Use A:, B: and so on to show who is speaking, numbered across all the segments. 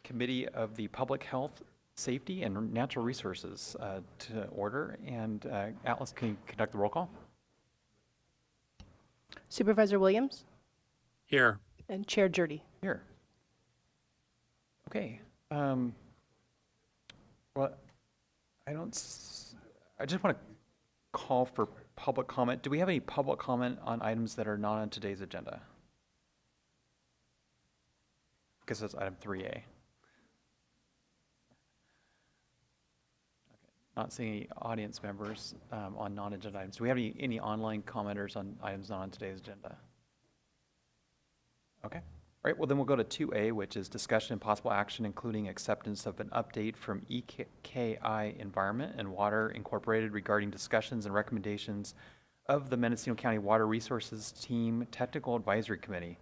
A: Committee of the Public Health, Safety, and Natural Resources to order. And Atlas, can you conduct the roll call?
B: Supervisor Williams?
C: Here.
B: And Chair Jurdy.
A: Here. Okay. Well, I just want to call for public comment. Do we have any public comment on items that are not on today's agenda? Because that's item 3A. Okay. Not seeing any audience members on non-agenda items. Do we have any online commenters on items not on today's agenda? Okay. All right, well then we'll go to 2A, which is discussion and possible action, including acceptance of an update from EKI Environment and Water Incorporated regarding discussions and recommendations of the Mendocino County Water Resources Team Technical Advisory Committee,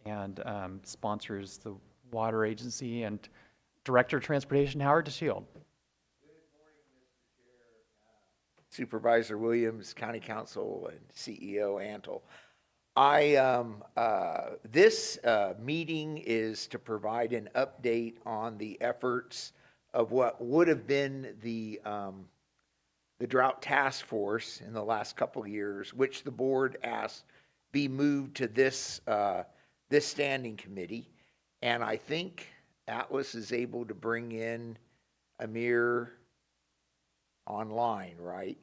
A: and sponsors the Water Agency and Director of Transportation, Howard DeShield.
D: Good morning, Mr. Chair, Supervisor Williams, County Council, and CEO Antle. This meeting is to provide an update on the efforts of what would have been the drought task force in the last couple of years, which the board asked be moved to this standing committee. And I think Atlas is able to bring in Amir online, right?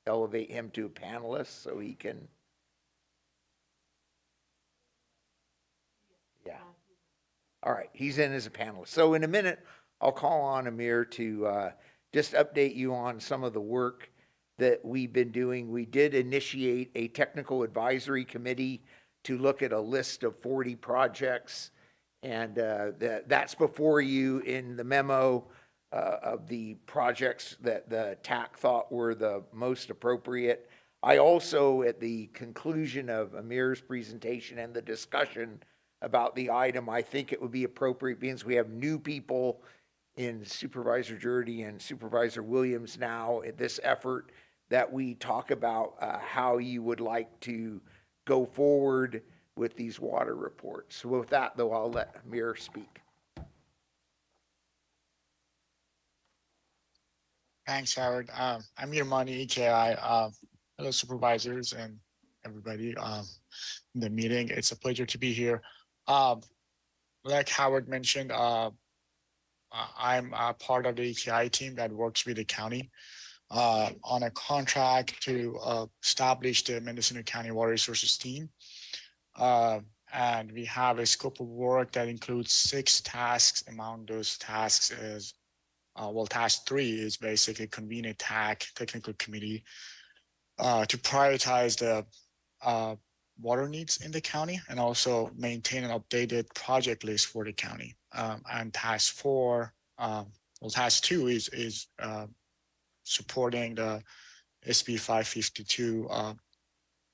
D: Elevate him to a panelist so he can. Yeah. All right. He's in as a panelist. So in a minute, I'll call on Amir to just update you on some of the work that we've been doing. We did initiate a technical advisory committee to look at a list of 40 projects. And that's before you in the memo of the projects that the TAC thought were the most appropriate. I also, at the conclusion of Amir's presentation and the discussion about the item, I think it would be appropriate, because we have new people in Supervisor Jurdy and Supervisor Williams now at this effort, that we talk about how you would like to go forward with these water reports. So with that, though, I'll let Amir speak.
E: Thanks, Howard. I'm your money, EKI. Hello, supervisors and everybody in the meeting. It's a pleasure to be here. Like Howard mentioned, I'm a part of the EKI team that works with the county on a contract to establish the Mendocino County Water Resources Team. And we have a scope of work that includes 6 tasks. Among those tasks is, task 3 is basically convene a TAC, technical committee, to prioritize the water needs in the county and also maintain an updated project list for the county. And task 4, task 2 is supporting the SB 552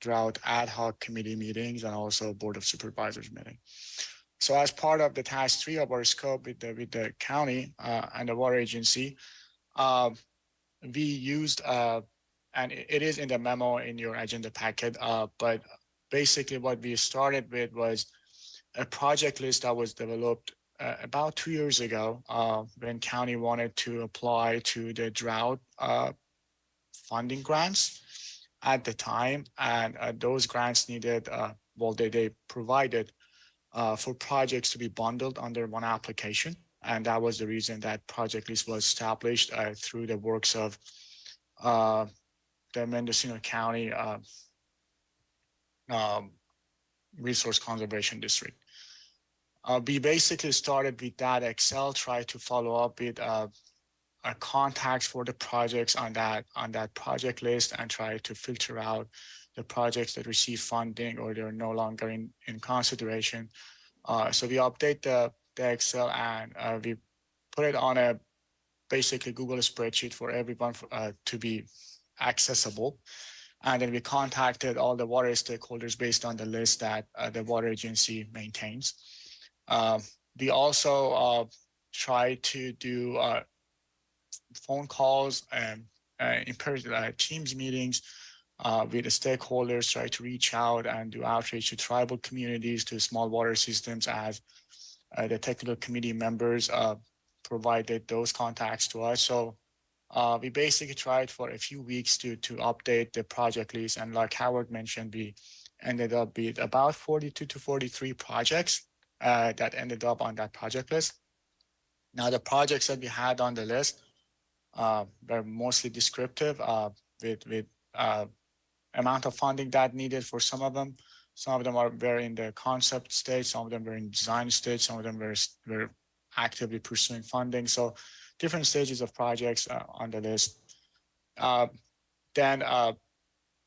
E: drought ad hoc committee meetings and also Board of Supervisors meeting. So as part of the task 3 of our scope with the county and the water agency, we used, and it is in the memo in your agenda packet, but basically what we started with was a project list that was developed about 2 years ago when county wanted to apply to the drought funding grants at the time. And those grants needed, they provided for projects to be bundled under one application. And that was the reason that project list was established through the works of the Mendocino County Resource Conservation District. We basically started with that Excel, tried to follow up with contacts for the projects on that project list and try to filter out the projects that receive funding or they're no longer in consideration. So we update the Excel and we put it on a basically Google spreadsheet for everyone to be accessible. And then we contacted all the water stakeholders based on the list that the water agency maintains. We also try to do phone calls and in-person Teams meetings with the stakeholders, try to reach out and do outreach to tribal communities, to small water systems, as the technical committee members provided those contacts to us. So we basically tried for a few weeks to update the project list. And like Howard mentioned, we ended up with about 42 to 43 projects that ended up on that project list. Now, the projects that we had on the list were mostly descriptive with amount of funding that needed for some of them. Some of them were in the concept stage, some of them were in design stage, some of them were actively pursuing funding. So different stages of projects on the list. Then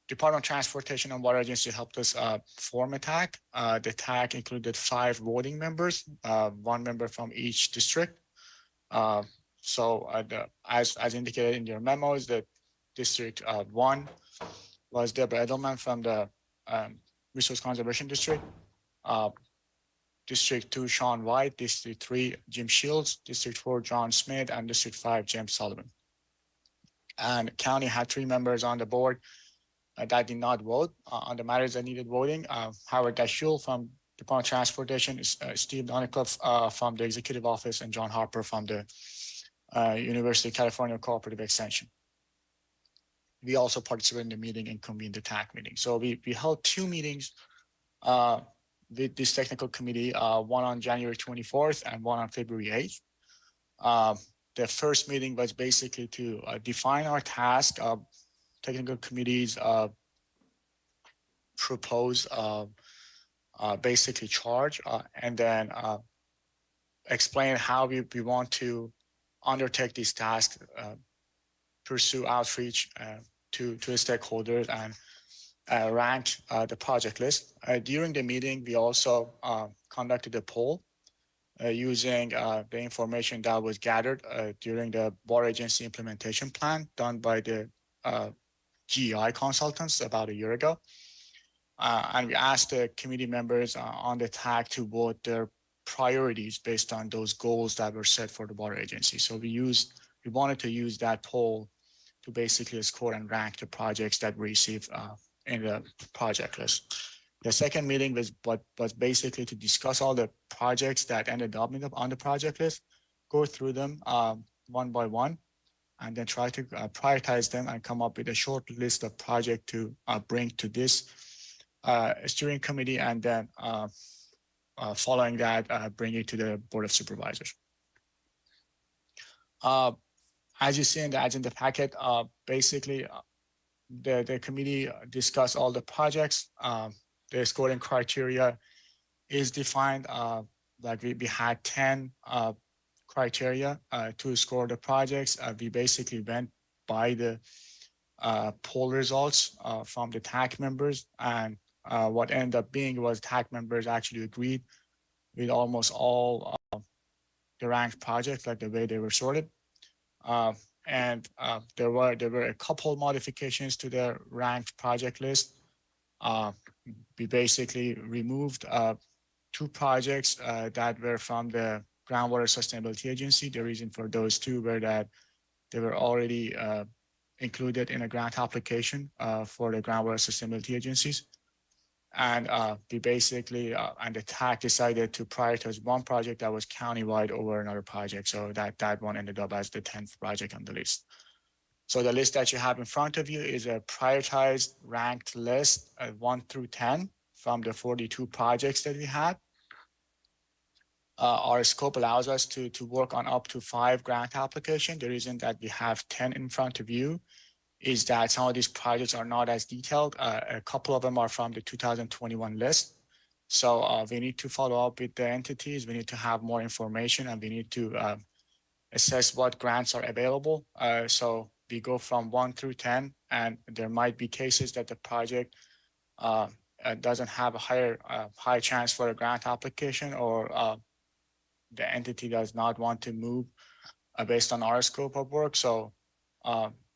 E: Department of Transportation and Water Agency helped us form a TAC. The TAC included 5 voting members, 1 member from each district. As indicated in your memos, the District 1 was Deborah Edelman from the Resource Conservation District. District 2, Sean White. District 3, Jim Shields. District 4, John Smith. And District 5, James Sullivan. And county had 3 members on the board that did not vote on the matters that needed voting. Howard Dashul from Department of Transportation, Steve Donicliff from the Executive Office, and John Harper from the University of California Cooperative Extension. We also participated in the meeting and convened the TAC meeting. So we held 2 meetings with this technical committee, one on January 24th and one on February 8th. The first meeting was basically to define our task. Technical committees propose basically charge and then explain how we want to undertake these tasks, pursue outreach to stakeholders, and rank the project list. During the meeting, we also conducted a poll using the information that was gathered during the Water Agency implementation plan done by the GEI consultants about a year ago. And we asked the committee members on the TAC to vote their priorities based on those goals that were set for the Water Agency. So we wanted to use that poll to basically score and rank the projects that we received in the project list. The second meeting was basically to discuss all the projects that ended up on the project list, go through them one by one, and then try to prioritize them and come up with a short list of projects to bring to this steering committee, and then following that, bring it to the Board of Supervisors. As you see in the agenda packet, basically the committee discussed all the projects. The scoring criteria is defined. Like we had 10 criteria to score the projects. We basically went by the poll results from the TAC members, and what ended up being was TAC members actually agreed with almost all the ranked projects, like the way they were sorted. And there were a couple modifications to the ranked project list. We basically removed 2 projects that were from the Groundwater Sustainability Agency. The reason for those 2 were that they were already included in a grant application for the Groundwater Sustainability Agencies. And we basically, and the TAC decided to prioritize one project that was countywide over another project. So that one ended up as the 10th project on the list. So the list that you have in front of you is a prioritized ranked list 1 through 10 from the 42 projects that we had. Our scope allows us to work on up to 5 grant applications. The reason that we have 10 in front of you is that some of these projects are not as detailed. A couple of them are from the 2021 list. So we need to follow up with the entities. We need to have more information, and we need to assess what grants are available. So we go from 1 through 10, and there might be cases that the project doesn't have a high chance for a grant application, or the entity does not want to move based on our scope of work. So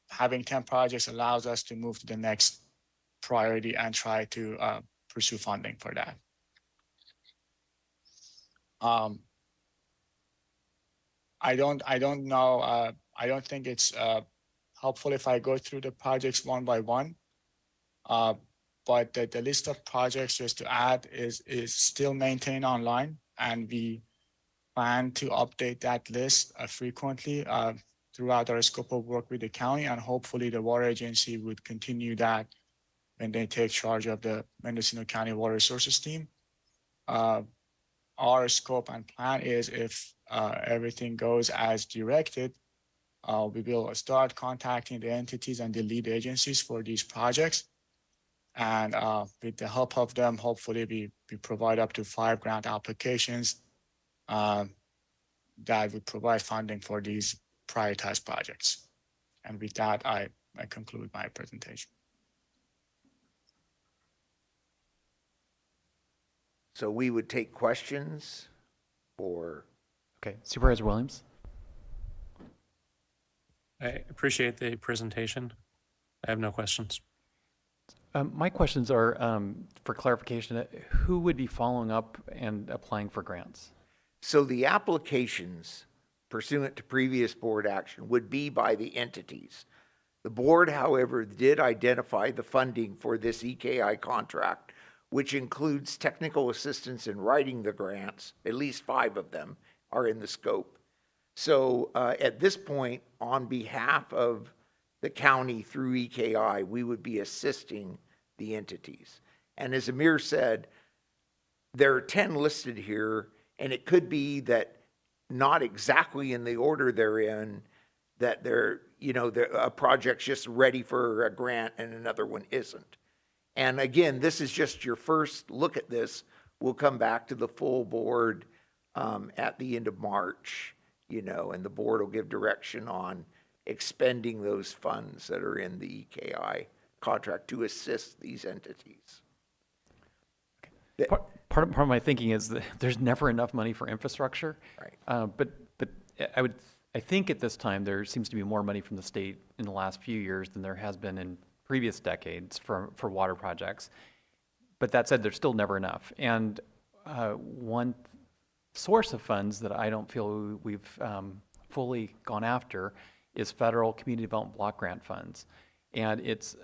E: having 10 projects allows us to move to the next priority and try to pursue funding for that. I don't know. I don't think it's helpful if I go through the projects one by one. But the list of projects, just to add, is still maintained online, and we plan to update that list frequently throughout our scope of work with the county, and hopefully the water agency would continue that when they take charge of the Mendocino County Water Resources team. Our scope and plan is, if everything goes as directed, we will start contacting the entities and the lead agencies for these projects. And with the help of them, hopefully we provide up to 5 grant applications that would provide funding for these prioritized projects. And with that, I conclude my presentation.
D: So we would take questions or,
A: Okay, Supervisor Williams?
C: I appreciate the presentation. I have no questions.
A: My questions are, for clarification, who would be following up and applying for grants?
D: so the applications pursuant to previous board action would be by the entities. The board, however, did identify the funding for this EKI contract, which includes technical assistance in writing the grants. At least 5 of them are in the scope. So at this point, on behalf of the county through EKI, we would be assisting the entities. And as Amir said, there are 10 listed here, and it could be that not exactly in the order they're in, that a project's just ready for a grant and another one isn't. And again, this is just your first look at this. We'll come back to the full board at the end of March, and the board will give direction on expending those funds that are in the EKI contract to assist these entities.
A: Part of my thinking is that there's never enough money for infrastructure.
D: Right.
A: But I think at this time, there seems to be more money from the state in the last few years than there has been in previous decades for water projects. But that said, there's still never enough. And one source of funds that I don't feel we've fully gone after is federal community development block grant funds. And it's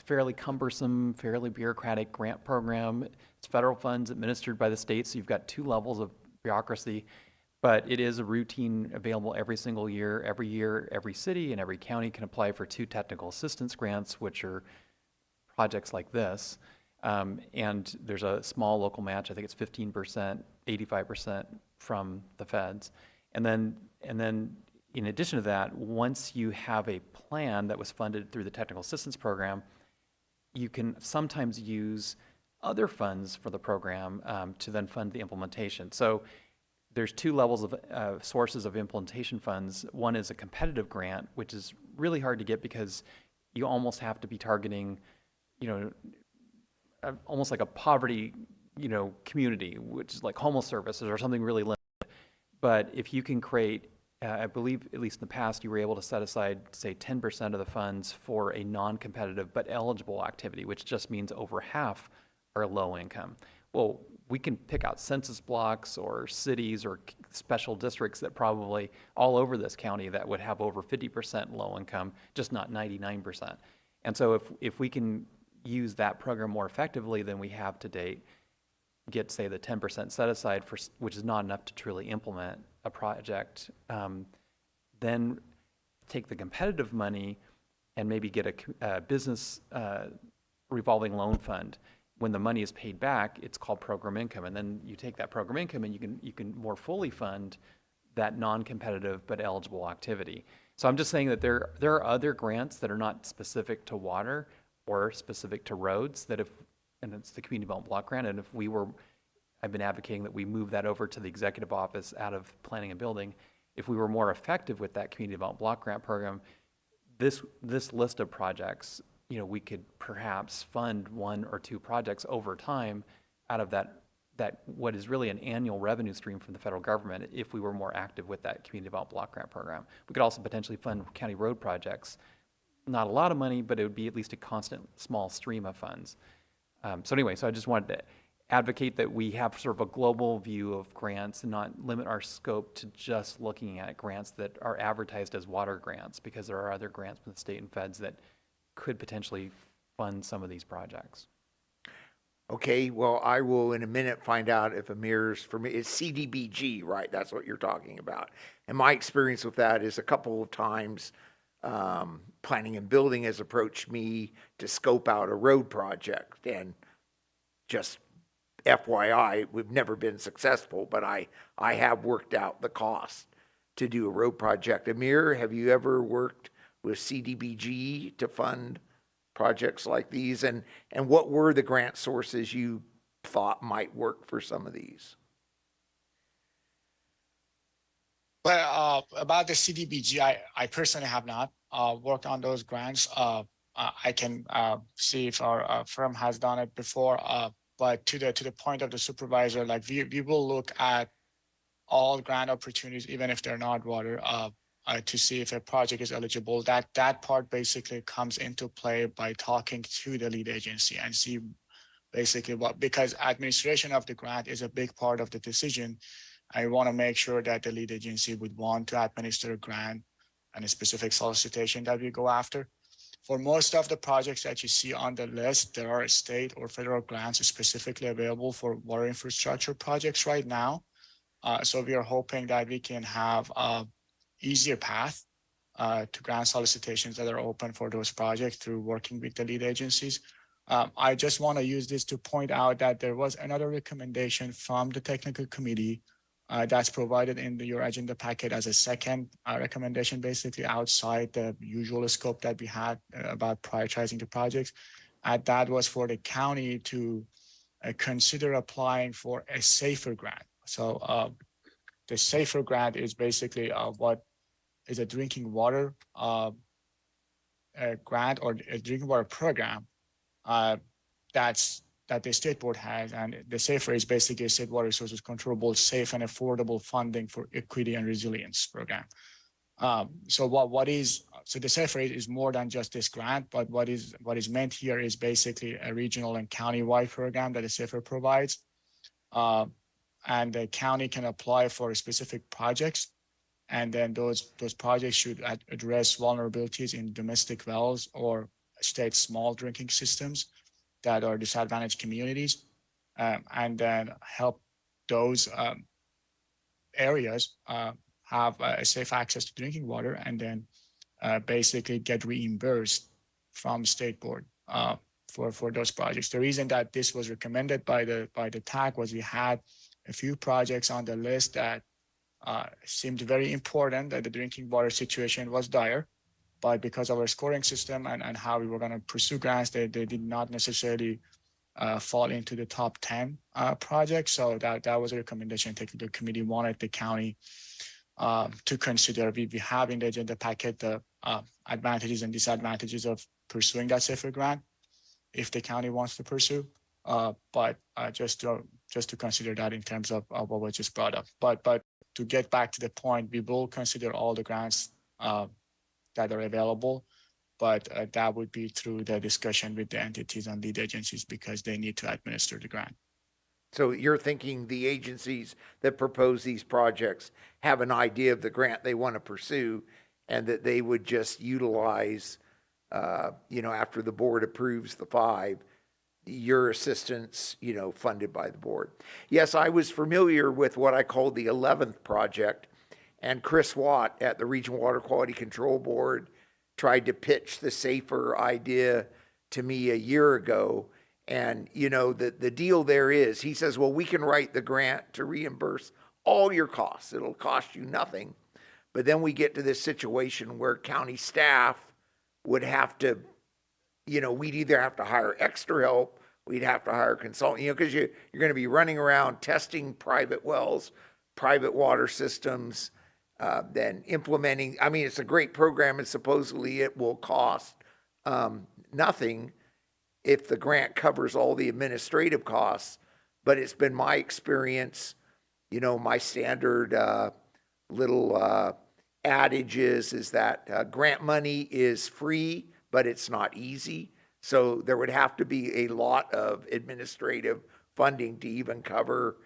A: fairly cumbersome, fairly bureaucratic grant program. It's federal funds administered by the state, so you've got 2 levels of bureaucracy, but it is a routine available every single year. Every year, every city and every county can apply for 2 technical assistance grants, which are projects like this. And there's a small local match. I think it's 15%, 85% from the feds. And then in addition to that, once you have a plan that was funded through the technical assistance program, you can sometimes use other funds for the program to then fund the implementation. So there's 2 levels of sources of implementation funds. One is a competitive grant, which is really hard to get because you almost have to be targeting, almost like a poverty, community, which is like homeless services or something really limited. But if you can create, I believe, at least in the past, you were able to set aside, say, 10% of the funds for a non-competitive but eligible activity, which just means over half are low income. Well, we can pick out census blocks or cities or special districts that probably all over this county that would have over 50% low income, just not 99%. And so if we can use that program more effectively than we have to date, get, say, the 10% set aside, which is not enough to truly implement a project, then take the competitive money and maybe get a business revolving loan fund. When the money is paid back, it's called program income, and then you take that program income and you can more fully fund that non-competitive but eligible activity. So I'm just saying that there are other grants that are not specific to water or specific to roads and it's the community development block grant. And I've been advocating that we move that over to the executive office out of planning and building. If we were more effective with that community development block grant program, this list of projects, we could perhaps fund 1 or 2 projects over time out of that what is really an annual revenue stream from the federal government if we were more active with that community development block grant program. We could also potentially fund county road projects. Not a lot of money, but it would be at least a constant small stream of funds. So I just wanted to advocate that we have sort of a global view of grants and not limit our scope to just looking at grants that are advertised as water grants, because there are other grants from the state and feds that could potentially fund some of these projects.
D: Okay, well, I will in a minute find out if Amir's for me. It's CDBG, right? That's what you're talking about. And my experience with that is a couple of times planning and building has approached me to scope out a road project. And just FYI, we've never been successful, but I have worked out the cost to do a road project. Amir, have you ever worked with CDBG to fund projects like these? And what were the grant sources you thought might work for some of these?
E: But about the CDBG, I personally have not worked on those grants. I can see if our firm has done it before. But to the point of the supervisor, like we will look at all grant opportunities, even if they're not water, to see if a project is eligible. That part basically comes into play by talking to the lead agency and see basically what, because administration of the grant is a big part of the decision. I want to make sure that the lead agency would want to administer a grant and a specific solicitation that we go after. For most of the projects that you see on the list, there are state or federal grants specifically available for water infrastructure projects right now. So we are hoping that we can have an easier path to grant solicitations that are open for those projects through working with the lead agencies. I just want to use this to point out that there was another recommendation from the technical committee that's provided in your agenda packet as a second recommendation, basically outside the usual scope that we had about prioritizing the projects. That was for the county to consider applying for a safer grant. So the safer grant is basically what is a drinking water grant or a drinking water program that the state board has, and the SAFER is basically a state water resources controllable, safe and affordable funding for equity and resilience program. So the SAFER is more than just this grant, but what is meant here is basically a regional and county-wide program that the SAFER provides. And the county can apply for specific projects, and then those projects should address vulnerabilities in domestic wells or state small drinking systems that are disadvantaged communities, and then help those areas have a safe access to drinking water, and then basically get reimbursed from state board for those projects. The reason that this was recommended by the TAC was we had a few projects on the list that seemed very important, that the drinking water situation was dire, but because of our scoring system and how we were going to pursue grants, they did not necessarily fall into the top 10 projects. So that was a recommendation. Technical committee wanted the county to consider. We have in the agenda packet the advantages and disadvantages of pursuing that safer grant if the county wants to pursue, but just to consider that in terms of what was just brought up. But to get back to the point, we will consider all the grants that are available, but that would be through the discussion with the entities and lead agencies because they need to administer the grant.
D: So you're thinking the agencies that propose these projects have an idea of the grant they want to pursue, and that they would just utilize, after the board approves the 5, your assistance, funded by the board. Yes, I was familiar with what I called the 11th project, and Chris Watt at the Regional Water Quality Control Board tried to pitch the safer idea to me a year ago. And, the deal there is, he says, well, we can write the grant to reimburse all your costs. It'll cost you nothing. But then we get to this situation where county staff would have to, we'd either have to hire extra help, we'd have to hire a consultant, because you're going to be running around testing private wells, private water systems, then implementing. I mean, it's a great program, and supposedly it will cost nothing if the grant covers all the administrative costs. But it's been my experience, my standard little adage is that grant money is free, but it's not easy. So there would have to be a lot of administrative funding to even cover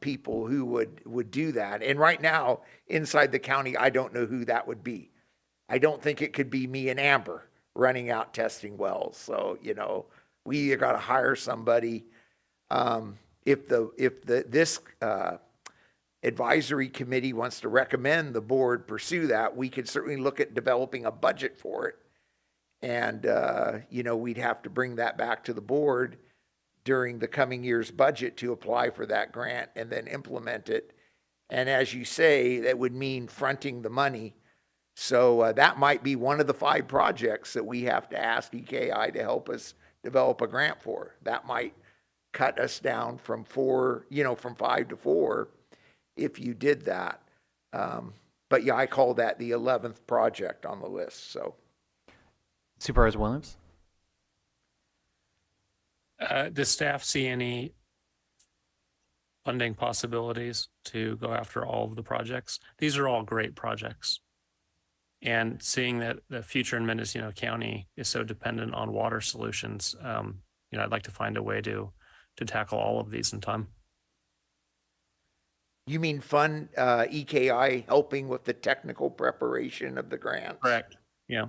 D: people who would do that. And right now, inside the county, I don't know who that would be. I don't think it could be me and Amber running out testing wells. So, We either got to hire somebody. If this advisory committee wants to recommend the board pursue that, we could certainly look at developing a budget for it. And, we'd have to bring that back to the board during the coming year's budget to apply for that grant and then implement it. And as you say, that would mean fronting the money. So that might be one of the 5 projects that we have to ask EKI to help us develop a grant for. That might cut us down from 5 to 4 if you did that. But yeah, I call that the 11th project on the list, so.
A: Supervisor Williams?
C: Does staff see any funding possibilities to go after all of the projects? These are all great projects. And seeing that the future in Mendocino County is so dependent on water solutions, I'd like to find a way to tackle all of these in time.
D: You mean fund EKI helping with the technical preparation of the grants?
C: Correct. Yeah.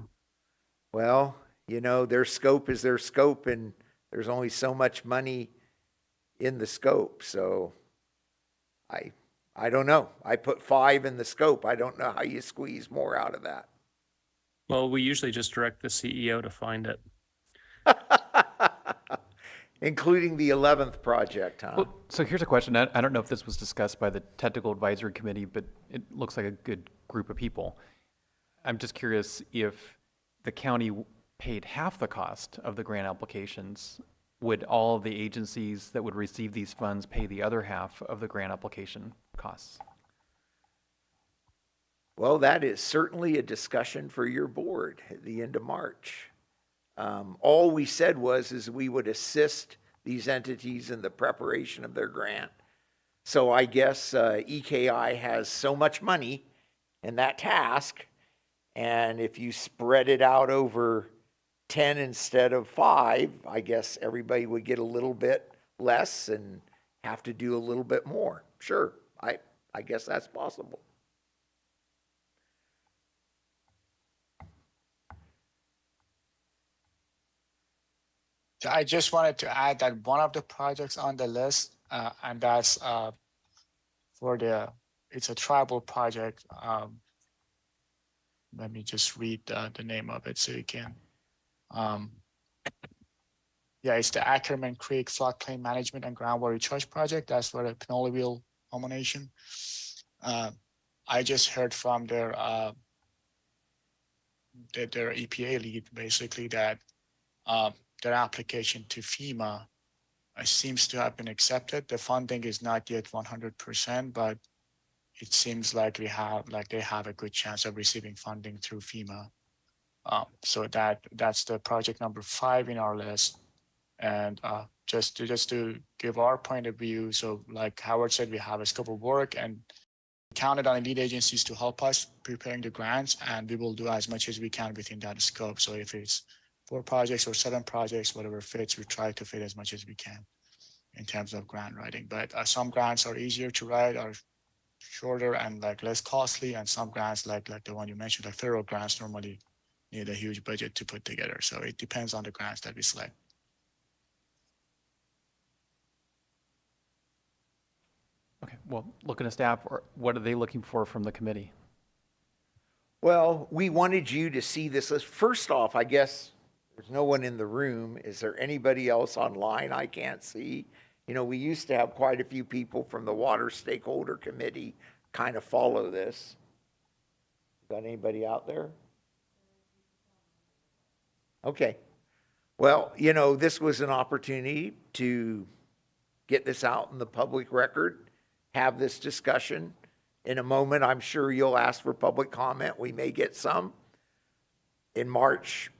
D: Well, their scope is their scope, and there's only so much money in the scope. So I don't know. I put 5 in the scope. I don't know how you squeeze more out of that.
C: Well, we usually just direct the CEO to find it.
D: Including the 11th project, huh?
A: Well, so here's a question. I don't know if this was discussed by the Technical Advisory Committee, but it looks like a good group of people. I'm just curious if the county paid half the cost of the grant applications, would all of the agencies that would receive these funds pay the other half of the grant application costs?
D: Well, that is certainly a discussion for your board at the end of March. All we said is we would assist these entities in the preparation of their grant. So I guess EKI has so much money in that task, and if you spread it out over 10 instead of 5, I guess everybody would get a little bit less and have to do a little bit more. Sure, I guess that's possible.
E: I just wanted to add that one of the projects on the list, and that's it's a tribal project. Let me just read the name of it so you can. It's the Ackerman Creek Floodplain Management and Groundwater Recharge Project. That's for the Pinoleville nomination. I just heard from their EPA lead basically that their application to FEMA seems to have been accepted. The funding is not yet 100%, but it seems like they have a good chance of receiving funding through FEMA. So that's the project number 5 in our list. And just to give our point of view, so like Howard said, we have a scope of work and counted on lead agencies to help us preparing the grants, and we will do as much as we can within that scope. So if it's 4 projects or 7 projects, whatever fits, we try to fit as much as we can in terms of grant writing. But some grants are easier to write, are shorter and less costly, and some grants like the one you mentioned, like federal grants, normally need a huge budget to put together. So it depends on the grants that we select.
A: Okay, well, looking at staff, what are they looking for from the committee?
D: Well, we wanted you to see this list. First off, I guess there's no one in the room. Is there anybody else online I can't see? We used to have quite a few people from the Water Stakeholder Committee kind of follow this. Got anybody out there? Okay. Well, this was an opportunity to get this out in the public record, have this discussion. In a moment, I'm sure you'll ask for public comment. We may get some. In March,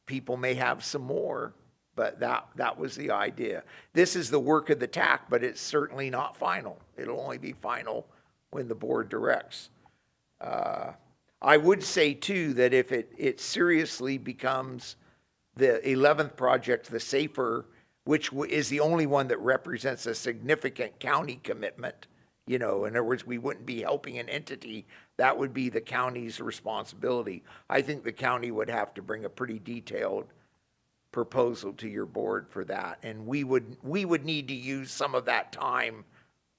D: people may have some more, but that was the idea. This is the work of the TAC, but it's certainly not final. It'll only be final when the board directs. I would say, too, that if it seriously becomes the 11th project, the SAFER, which is the only one that represents a significant county commitment, in other words, we wouldn't be helping an entity. That would be the county's responsibility. I think the county would have to bring a pretty detailed proposal to your board for that. And we would need to use some of that time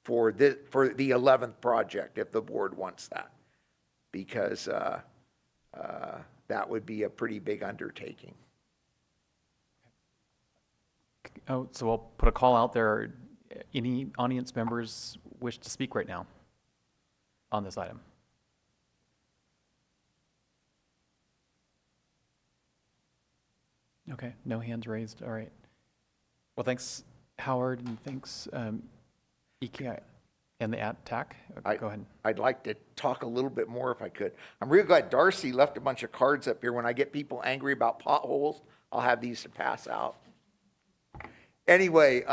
D: for the 11th project if the board wants that, because that would be a pretty big undertaking.
A: Oh, so I'll put a call out there. Any audience members wish to speak right now on this item? Okay, no hands raised. All right. Well, thanks, Howard, and thanks, EKI and the ATTAC. Go ahead.
D: I'd like to talk a little bit more if I could. I'm really glad Darcy left a bunch of cards up here. When I get people angry about potholes, I'll have these to pass out. Anyway,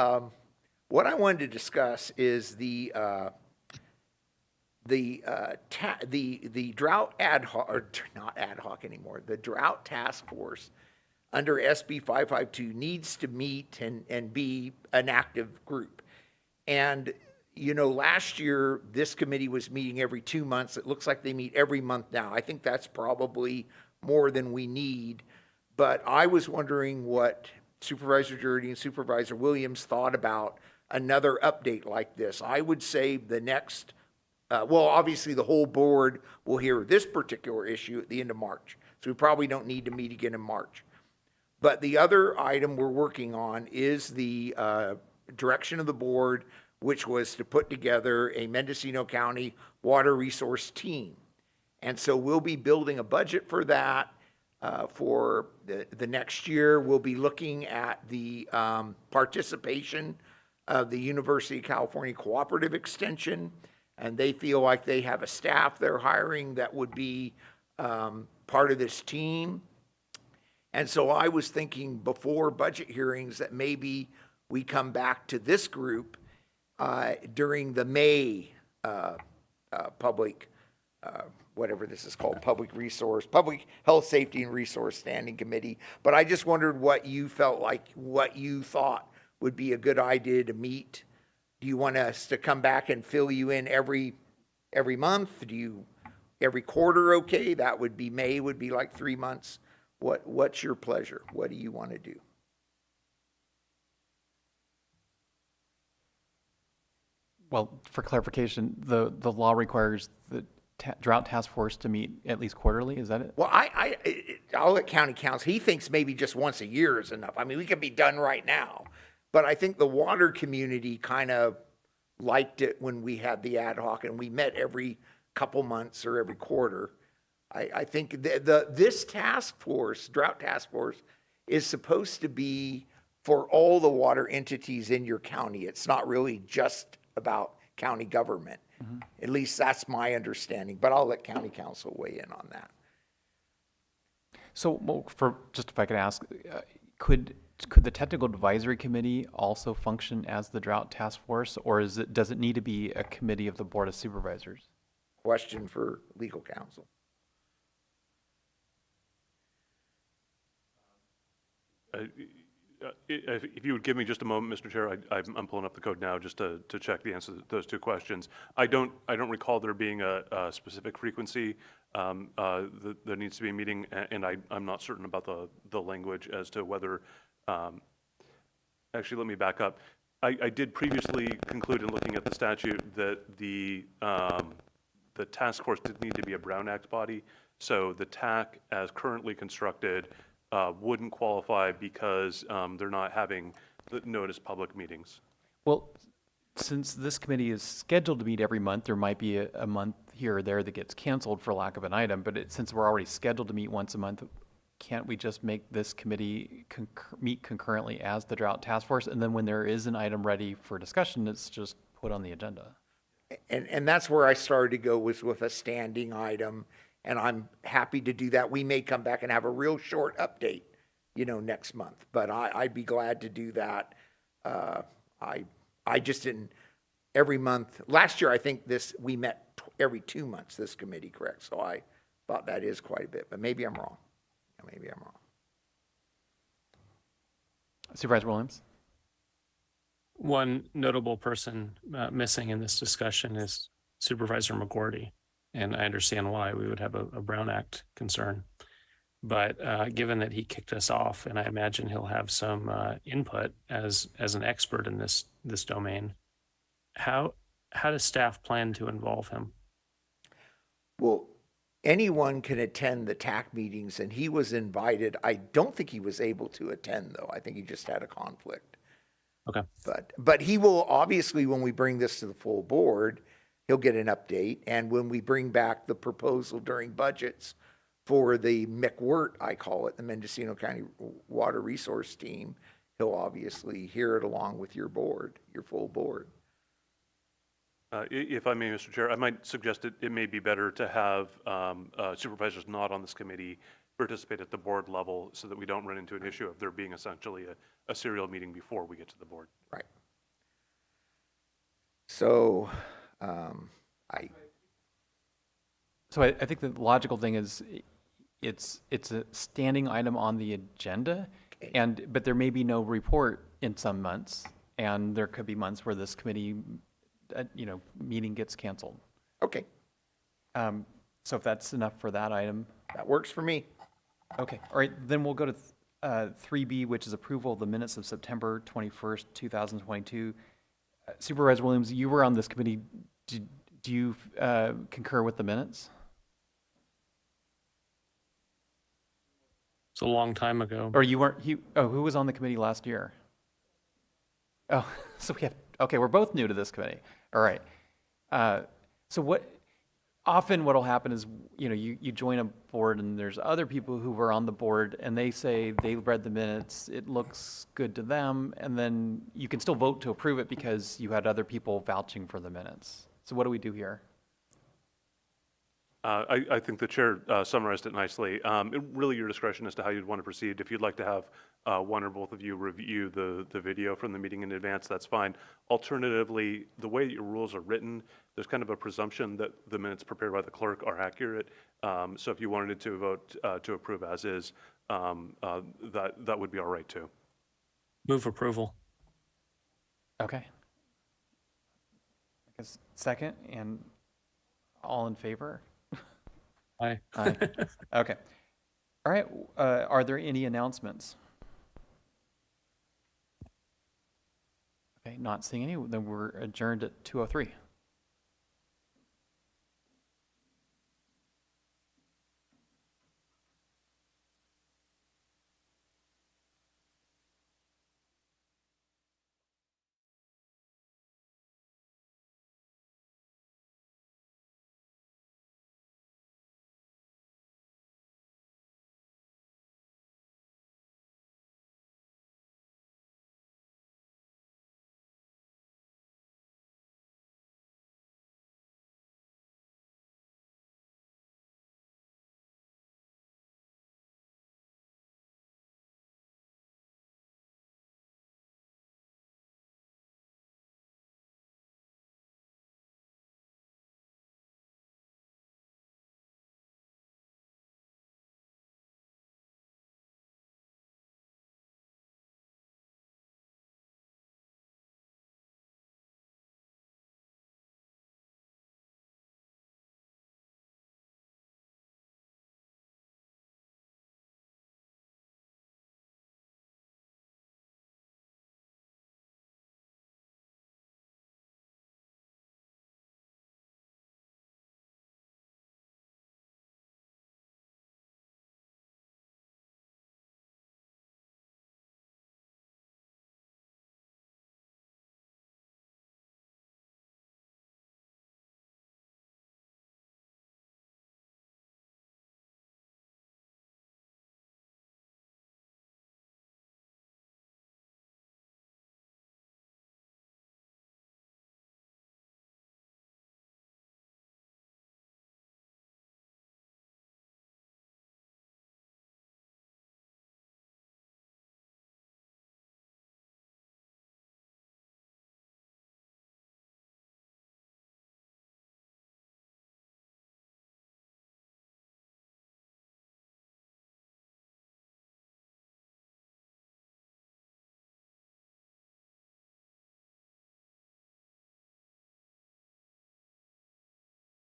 D: what I wanted to discuss is the drought ad hoc, or not ad hoc anymore, the drought task force under SB 552 needs to meet and be an active group. And, you know, last year, this committee was meeting every 2 months. It looks like they meet every month now. I think that's probably more than we need. But I was wondering what Supervisor Jurdy and Supervisor Williams thought about another update like this. I would say the next, well, obviously the whole board will hear this particular issue at the end of March. So we probably don't need to meet again in March. But the other item we're working on is the direction of the board, which was to put together a Mendocino County water resource team. And so we'll be building a budget for that for the next year. We'll be looking at the participation of the University of California Cooperative Extension, and they feel like they have a staff they're hiring that would be part of this team. And so I was thinking before budget hearings that maybe we come back to this group during the May public, whatever this is called, public health, safety, and resource standing committee. But I just wondered what you felt like, what you thought would be a good idea to meet. Do you want us to come back and fill you in every month? Every quarter okay? That would be, May would be like 3 months. What's your pleasure? What do you want to do?
A: Well, for clarification, the law requires the drought task force to meet at least quarterly. Is that it?
D: Well, I'll let county counsel. He thinks maybe just once a year is enough. I mean, we could be done right now. But I think the water community kind of liked it when we had the ad hoc and we met every couple months or every quarter. I think this task force, drought task force, is supposed to be for all the water entities in your county. It's not really just about county government. Mm-hmm. At least that's my understanding, but I'll let county counsel weigh in on that.
A: So, well, just if I could ask, could the technical advisory committee also function as the drought task force, or does it need to be a committee of the board of supervisors?
D: Question for legal counsel.
F: If you would give me just a moment, Mr. Chair, I'm pulling up the code now just to check the answer to those two questions. I don't recall there being a specific frequency that needs to be a meeting, and I'm not certain about the language as to whether. Actually, let me back up. I did previously conclude in looking at the statute that the task force did need to be a Brown Act body, so the TAC as currently constructed wouldn't qualify because they're not having the notice public meetings.
A: Well, since this committee is scheduled to meet every month, there might be a month here or there that gets canceled for lack of an item, but since we're already scheduled to meet once a month, can't we just make this committee meet concurrently as the drought task force, and then when there is an item ready for discussion, it's just put on the agenda?
D: And that's where I started to go, was with a standing item. And I'm happy to do that. We may come back and have a real short update, next month. But I'd be glad to do that. I just didn't every month. Last year, I think we met every 2 months. This committee, correct? So I thought that is quite a bit. But maybe I'm wrong.
A: Supervisor Williams?
C: One notable person missing in this discussion is Supervisor McGordy. And I understand why we would have a Brown Act concern. But given that he kicked us off, and I imagine he'll have some input as an expert in this domain, how does staff plan to involve him?
D: Well, anyone can attend the TAC meetings, and he was invited. I don't think he was able to attend, though. I think he just had a conflict.
C: Okay.
D: But he will, obviously, when we bring this to the full board, he'll get an update. And when we bring back the proposal during budgets for the McWirt, I call it, the Mendocino County Water Resource Team, he'll obviously hear it along with your board, your full board.
F: If I may, Mr. Chair, I might suggest it may be better to have supervisors not on this committee participate at the board level so that we don't run into an issue of there being essentially a serial meeting before we get to the board.
D: Right. So,
A: So I think the logical thing is it's a standing item on the agenda, but there may be no report in some months, and there could be months where this committee, meeting gets canceled.
D: okay,
A: So if that's enough for that item,
D: that works for me.
A: okay. All right, then we'll go to 3B, which is approval of the minutes of September 21st, 2022. Supervisor Williams, you were on this committee. Do you concur with the minutes?
C: It's a long time ago.
A: Or you weren't, who was on the committee last year? Oh, so we're both new to this committee. All right. So what'll happen is, you join a board and there's other people who were on the board and they say they read the minutes, it looks good to them, and then you can still vote to approve it because you had other people vouching for the minutes. So what do we do here?
F: I think the chair summarized it nicely. Really your discretion as to how you'd want to proceed. If you'd like to have one or both of you review the video from the meeting in advance, that's fine. Alternatively, the way your rules are written, there's kind of a presumption that the minutes prepared by the clerk are accurate. So if you wanted to vote to approve as is, that would be all right too.
C: Move approval.
A: Okay. I guess second, and all in favor?
C: Aye.
A: Aye. Okay. All right. Are there any announcements? Okay, not seeing any. Then we're adjourned at 2:03.